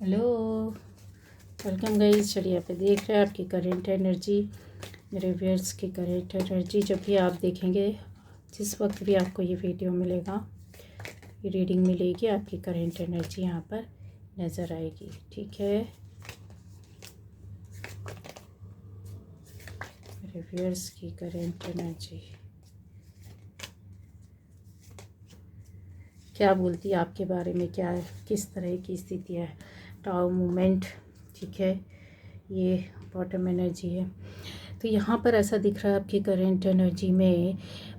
Hello, welcome guys. चलिए आप देख रहे हैं आपकी करेंट एनर्जी, मेरे व्यूअर्स की करेंट एनर्जी। जब भी आप देखेंगे, जिस वक्त भी आपको ये वीडियो मिलेगा, ये रीडिंग मिलेगी, आपकी करेंट एनर्जी यहाँ पर नज़र आएगी। ठीक है मेरे व्यूअर्स की करेंट एनर्जी क्या बोलती है आपके बारे में, क्या है, किस तरह की स्थिति है। टाउ मूवमेंट, ठीक है, ये बॉटम एनर्जी है। तो यहाँ पर ऐसा दिख रहा है आपकी करेंट एनर्जी में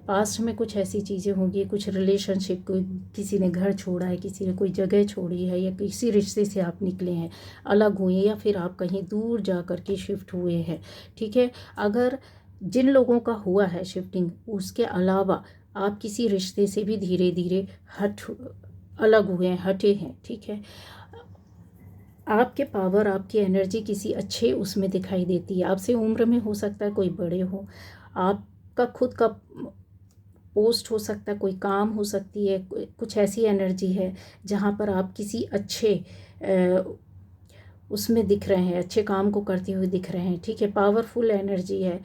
पास्ट में कुछ ऐसी चीज़ें होंगी, कुछ रिलेशनशिप, कोई किसी ने घर छोड़ा है, किसी ने कोई जगह छोड़ी है, या किसी रिश्ते से आप निकले हैं, अलग हुए हैं, या फिर आप कहीं दूर जा कर के शिफ्ट हुए हैं। ठीक है, अगर जिन लोगों का हुआ है शिफ्टिंग, उसके अलावा आप किसी रिश्ते से भी धीरे धीरे अलग हुए हैं, हटे हैं। ठीक है, आपके पावर, आपकी एनर्जी किसी अच्छे उसमें दिखाई देती है। आपसे उम्र में हो सकता है कोई बड़े हो, आपका खुद का पोस्ट हो सकता है, कोई काम हो सकती है, कुछ ऐसी एनर्जी है जहाँ पर आप किसी अच्छे उसमें दिख रहे हैं, अच्छे काम को करते हुए दिख रहे हैं। ठीक है, पावरफुल एनर्जी है।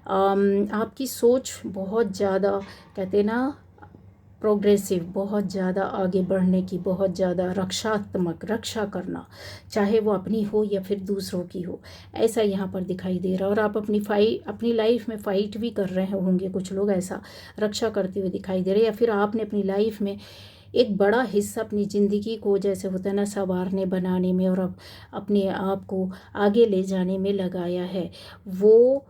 आपकी सोच बहुत ज़्यादा, कहते हैं ना, प्रोग्रेसिव, बहुत ज़्यादा आगे बढ़ने की, बहुत ज़्यादा रक्षात्मक, रक्षा करना, चाहे वो अपनी हो या फिर दूसरों की हो, ऐसा यहाँ पर दिखाई दे रहा है। और आप अपनी लाइफ में फ़ाइट भी कर रहे होंगे, कुछ लोग ऐसा रक्षा करते हुए दिखाई दे रहे हैं, या फिर आपने अपनी लाइफ में एक बड़ा हिस्सा अपनी ज़िंदगी को, जैसे होता है ना, संवारने बनाने में और अपने आप को आगे ले जाने में लगाया है। वो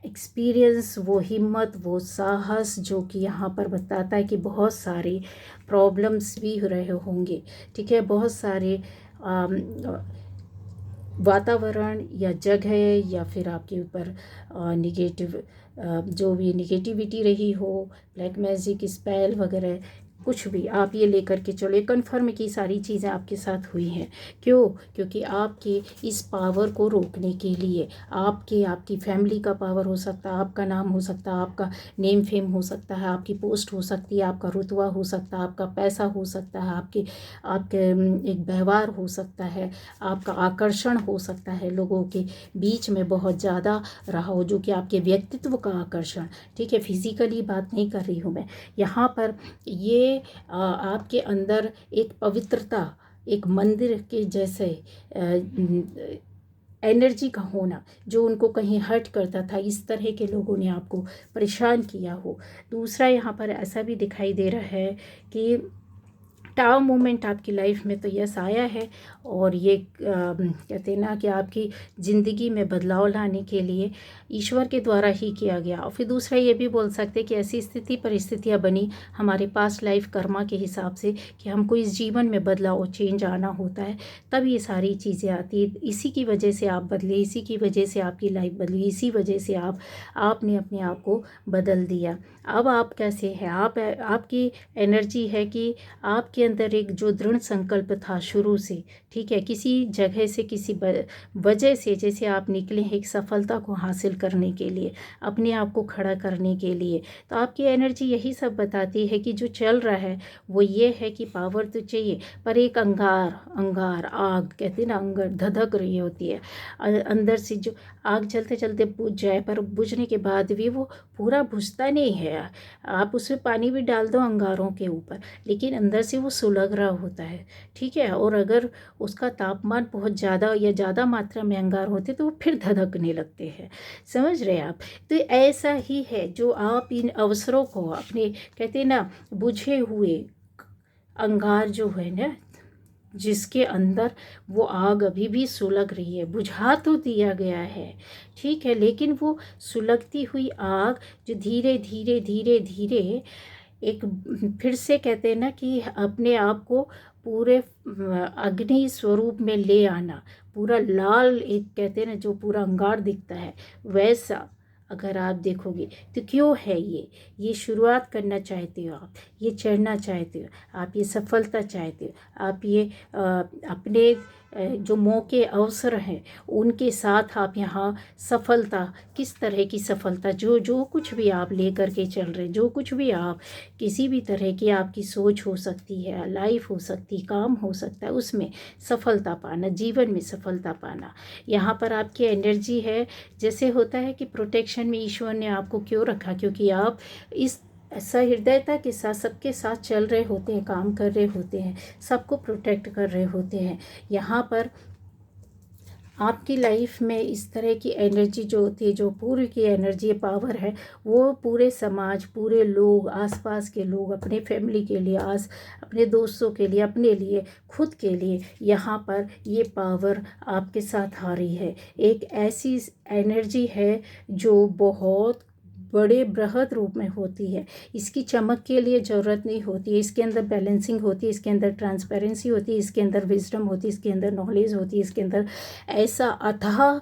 एक्सपीरियंस, वो हिम्मत, वो साहस जो कि यहाँ पर बताता है कि बहुत सारे प्रॉब्लम्स भी रहे होंगे। ठीक है, बहुत सारे वातावरण या जगह, या फिर आपके ऊपर निगेटिव, जो भी निगेटिविटी रही हो, ब्लैक मैजिक, स्पेल वगैरह, कुछ भी आप ये लेकर के चलो, कन्फर्म की सारी चीज़ें आपके साथ हुई हैं। क्यों? क्योंकि आपके इस पावर को रोकने के लिए, आपकी फैमिली का पावर हो सकता है, आपका नाम हो सकता है, आपका नेम फेम हो सकता है, आपकी पोस्ट हो सकती है, आपका रुतबा हो सकता है, आपका पैसा हो सकता है, आपके आपके एक व्यवहार हो सकता है, आपका आकर्षण हो सकता है, लोगों के बीच में बहुत ज़्यादा रहा हो, जो कि आपके व्यक्तित्व का आकर्षण। ठीक है, फिजिकली बात नहीं कर रही हूँ मैं यहाँ पर। ये आपके अंदर एक पवित्रता, एक मंदिर के जैसे एनर्जी का होना, जो उनको कहीं हर्ट करता था, इस तरह के लोगों ने आपको परेशान किया हो। दूसरा, यहाँ पर ऐसा भी दिखाई दे रहा है कि टाव मोमेंट आपकी लाइफ में तो यस आया है, और ये कहते हैं ना कि आपकी ज़िंदगी में बदलाव लाने के लिए ईश्वर के द्वारा ही किया गया। और फिर दूसरा ये भी बोल सकते हैं कि ऐसी स्थिति परिस्थितियाँ बनी हमारे पास लाइफ कर्मा के हिसाब से कि हमको इस जीवन में बदलाव और चेंज आना होता है, तब ये सारी चीज़ें आती है। इसी की वजह से आप बदले, इसी की वजह से आपकी लाइफ बदली, इसी वजह से आपने अपने आप को बदल दिया। अब आप कैसे हैं? आपकी एनर्जी है कि आपके अंदर एक जो दृढ़ संकल्प था शुरू से, ठीक है, किसी जगह से, किसी वजह से, जैसे आप निकले हैं एक सफलता को हासिल करने के लिए, अपने आप को खड़ा करने के लिए, तो आपकी एनर्जी यही सब बताती है कि जो चल रहा है वो ये है कि पावर तो चाहिए, पर एक अंगार आग, कहते हैं ना, अंगार धधक रही होती है अंदर से, जो आग चलते चलते बुझ जाए, पर बुझने के बाद भी वो पूरा बुझता नहीं है। आप उसमें पानी भी डाल दो अंगारों के ऊपर, लेकिन अंदर से वो सुलग रहा होता है। ठीक है, और अगर उसका तापमान बहुत ज़्यादा या ज़्यादा मात्रा में अंगार होते तो वो फिर धधकने लगते हैं। समझ रहे हैं आप? तो ऐसा ही है, जो आप इन अवसरों को अपने, कहते हैं ना, बुझे हुए अंगार जो है ना, जिसके अंदर वो आग अभी भी सुलग रही है, बुझा तो दिया गया है, ठीक है, लेकिन वो सुलगती हुई आग जो धीरे धीरे धीरे धीरे एक, फिर से कहते हैं ना कि अपने आप को पूरे अग्नि स्वरूप में ले आना, पूरा लाल, एक कहते हैं ना, जो पूरा अंगार दिखता है वैसा अगर आप देखोगे तो क्यों है ये शुरुआत करना चाहते हो आप, ये चढ़ना चाहते हो आप, ये सफलता चाहते हो आप, ये अपने जो मौके अवसर हैं उनके साथ आप यहाँ सफलता, किस तरह की सफलता, जो कुछ भी आप लेकर के चल रहे, जो कुछ भी आप किसी भी तरह की आपकी सोच हो सकती है, लाइफ हो सकती, काम हो सकता है, उसमें सफलता पाना, जीवन में सफलता पाना। यहाँ पर आपकी एनर्जी है, जैसे होता है कि प्रोटेक्शन में ईश्वर ने आपको क्यों रखा, क्योंकि आप इस सहृदयता के साथ सबके साथ चल रहे होते हैं, काम कर रहे होते हैं, सबको प्रोटेक्ट कर रहे होते हैं। यहाँ पर आपकी लाइफ में इस तरह की एनर्जी जो होती है, जो पूरी की एनर्जी पावर है, वो पूरे समाज, पूरे लोग, आसपास के लोग, अपने फैमिली के लिए, अपने दोस्तों के लिए, अपने लिए, खुद के लिए, यहाँ पर ये पावर आपके साथ आ रही है। एक ऐसी एनर्जी है जो बहुत बड़े बृहद रूप में होती है। इसकी चमक के लिए ज़रूरत नहीं होती है, इसके अंदर बैलेंसिंग होती है, इसके अंदर ट्रांसपेरेंसी होती है, इसके अंदर विजडम होती है, इसके अंदर नॉलेज होती है, इसके अंदर ऐसा अथाह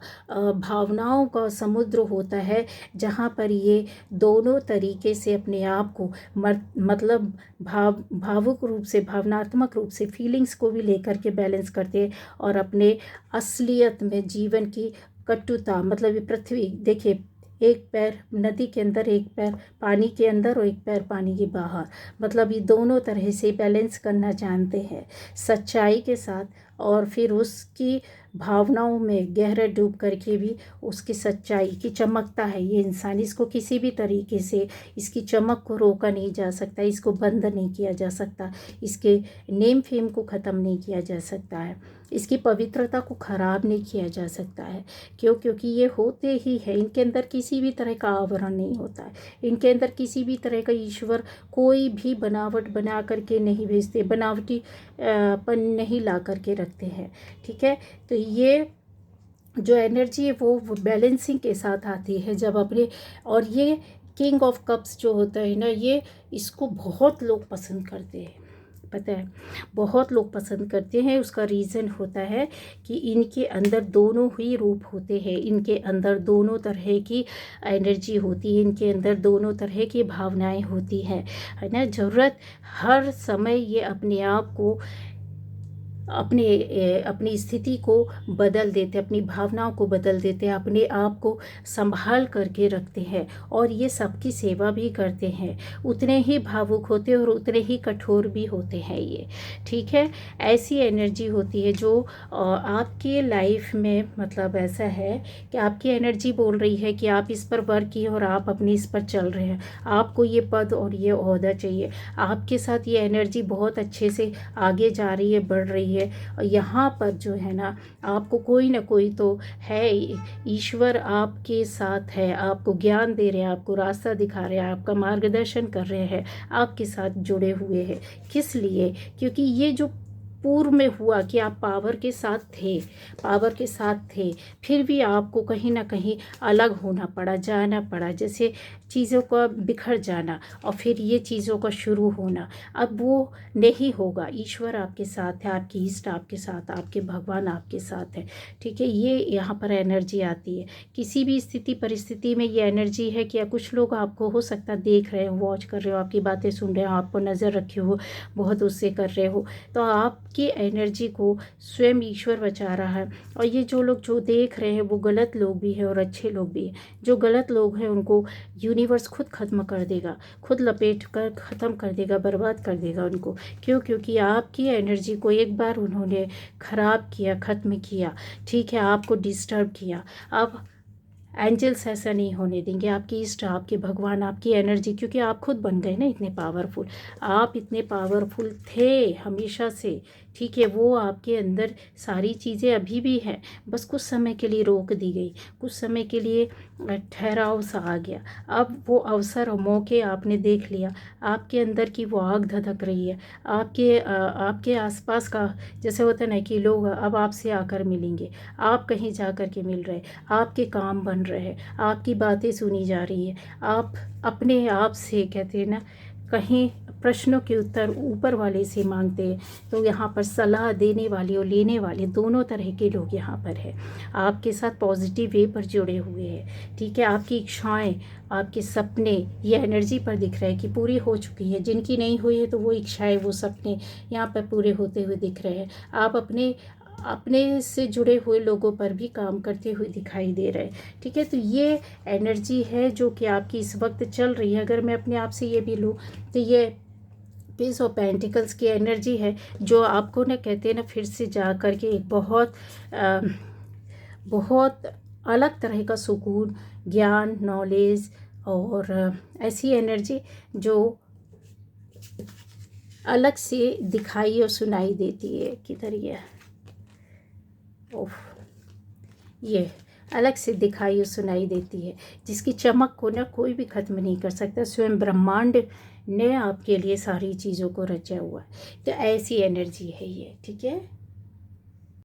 भावनाओं का समुद्र होता है जहाँ पर ये दोनों तरीके से अपने आप को मतलब भावुक रूप से, भावनात्मक रूप से, फीलिंग्स को भी लेकर के बैलेंस करते हैं और अपने असलियत में जीवन की कटुता, मतलब ये पृथ्वी देखिए, एक पैर नदी के अंदर, एक पैर पानी के अंदर और एक पैर पानी के बाहर, मतलब ये दोनों तरह से बैलेंस करना जानते हैं सच्चाई के साथ, और फिर उसकी भावनाओं में गहरा डूब करके भी उसकी सच्चाई की चमकता है ये इंसान। इसको किसी भी तरीके से इसकी चमक को रोका नहीं जा सकता, इसको बंद नहीं किया जा सकता, इसके नेम फेम को ख़त्म नहीं किया जा सकता है, इसकी पवित्रता को ख़राब नहीं किया जा सकता है। क्योंकि ये होते ही है, इनके अंदर किसी भी तरह का आवरण नहीं होता है, इनके अंदर किसी भी तरह का ईश्वर कोई भी बनावट बना करके नहीं भेजते, बनावटी पन नहीं ला करके रखते हैं। ठीक है, तो ये जो एनर्जी है वो बैलेंसिंग के साथ आती है जब अपने, और ये किंग ऑफ कप्स जो होता है ना, ये इसको बहुत लोग पसंद करते हैं, पता है, बहुत लोग पसंद करते हैं। उसका रीज़न होता है कि इनके अंदर दोनों ही रूप होते हैं, इनके अंदर दोनों तरह की एनर्जी होती है, इनके अंदर दोनों तरह की भावनाएं होती हैं, है ना। ज़रूरत हर समय ये अपने आप को, अपनी स्थिति को बदल देते, अपनी भावनाओं को बदल देते हैं, अपने आप को संभाल करके रखते हैं, और ये सबकी सेवा भी करते हैं। उतने ही भावुक होते हैं और उतने ही कठोर भी होते हैं ये। ठीक है, ऐसी एनर्जी होती है जो आपकी लाइफ में, मतलब ऐसा है कि आपकी एनर्जी बोल रही है कि आप इस पर वर्क किए और आप अपनी इस पर चल रहे हैं, आपको ये पद और ये ओहदा चाहिए, आपके साथ ये एनर्जी बहुत अच्छे से आगे जा रही है, बढ़ रही है। यहाँ पर जो है ना, आपको कोई ना कोई तो है, ईश्वर आपके साथ है, आपको ज्ञान दे रहे हैं, आपको रास्ता दिखा रहे हैं, आपका मार्गदर्शन कर रहे हैं, आपके साथ जुड़े हुए हैं। किस लिए? क्योंकि ये जो पूर्व में हुआ कि आप पावर के साथ थे, फिर भी आपको कहीं ना कहीं अलग होना पड़ा, जाना पड़ा, जैसे चीज़ों का बिखर जाना और फिर ये चीज़ों का शुरू होना। अब वो नहीं होगा, ईश्वर आपके साथ है, आपकी इष्ट आपके साथ, आपके भगवान आपके साथ है। ठीक है, ये यहाँ पर एनर्जी आती है। किसी भी स्थिति परिस्थिति में ये एनर्जी है कि कुछ लोग आपको हो सकता है देख रहे हो, वॉच कर रहे हो, आपकी बातें सुन रहे हो, आपको नज़र रखे हो, बहुत उससे कर रहे हो, तो आपकी एनर्जी को स्वयं ईश्वर बचा रहा है। और ये जो लोग जो देख रहे हैं वो गलत लोग भी हैं और अच्छे लोग भी हैं। जो गलत लोग हैं उनको यूनिवर्स खुद ख़त्म कर देगा, खुद लपेट कर ख़त्म कर देगा, बर्बाद कर देगा उनको। क्योंकि आपकी एनर्जी को एक बार उन्होंने ख़राब किया, ख़त्म किया, ठीक है, आपको डिस्टर्ब किया। अब एंजल्स ऐसा नहीं होने देंगे, आपकी इष्ट, आपके भगवान, आपकी एनर्जी, क्योंकि आप खुद बन गए ना इतने पावरफुल, आप इतने पावरफुल थे हमेशा से। ठीक है, वो आपके अंदर सारी चीज़ें अभी भी हैं, बस कुछ समय के लिए रोक दी गई, कुछ समय के लिए ठहराव सा आ गया। अब वो अवसर और मौके आपने देख लिया, आपके अंदर की वो आग धधक रही है, आपके आसपास का, जैसे होता है ना कि लोग अब आपसे आकर मिलेंगे, आप कहीं जा कर के मिल रहे, आपके काम बन रहे हैं, आपकी बातें सुनी जा रही है, आप अपने आप से, कहते हैं ना, कहीं प्रश्नों के उत्तर ऊपर वाले से मांगते हैं। तो यहाँ पर सलाह देने वाले और लेने वाले दोनों तरह के लोग यहाँ पर है, आपके साथ पॉजिटिव वे पर जुड़े हुए हैं। ठीक है, आपकी इच्छाएं, आपके सपने, ये एनर्जी पर दिख रहा है कि पूरी हो चुकी है। जिनकी नहीं हुई है तो वो इच्छाएं, वो सपने यहाँ पर पूरे होते हुए दिख रहे हैं। आप अपने अपने से जुड़े हुए लोगों पर भी काम करते हुए दिखाई दे रहे हैं। ठीक है, तो ये एनर्जी है जो कि आपकी इस वक्त चल रही है। अगर मैं अपने आप से ये भी लूँ तो ये पेज ऑफ पेंटिकल्स की एनर्जी है, जो आपको ना कहते हैं ना फिर से जा कर के एक बहुत अलग तरह का सुकून, ज्ञान, नॉलेज और ऐसी एनर्जी जो अलग से दिखाई और सुनाई देती है। किधर ये ओह, ये अलग से दिखाई और सुनाई देती है, जिसकी चमक को ना कोई भी ख़त्म नहीं कर सकता। स्वयं ब्रह्मांड ने आपके लिए सारी चीज़ों को रचा हुआ है। तो ऐसी एनर्जी है ये। ठीक है।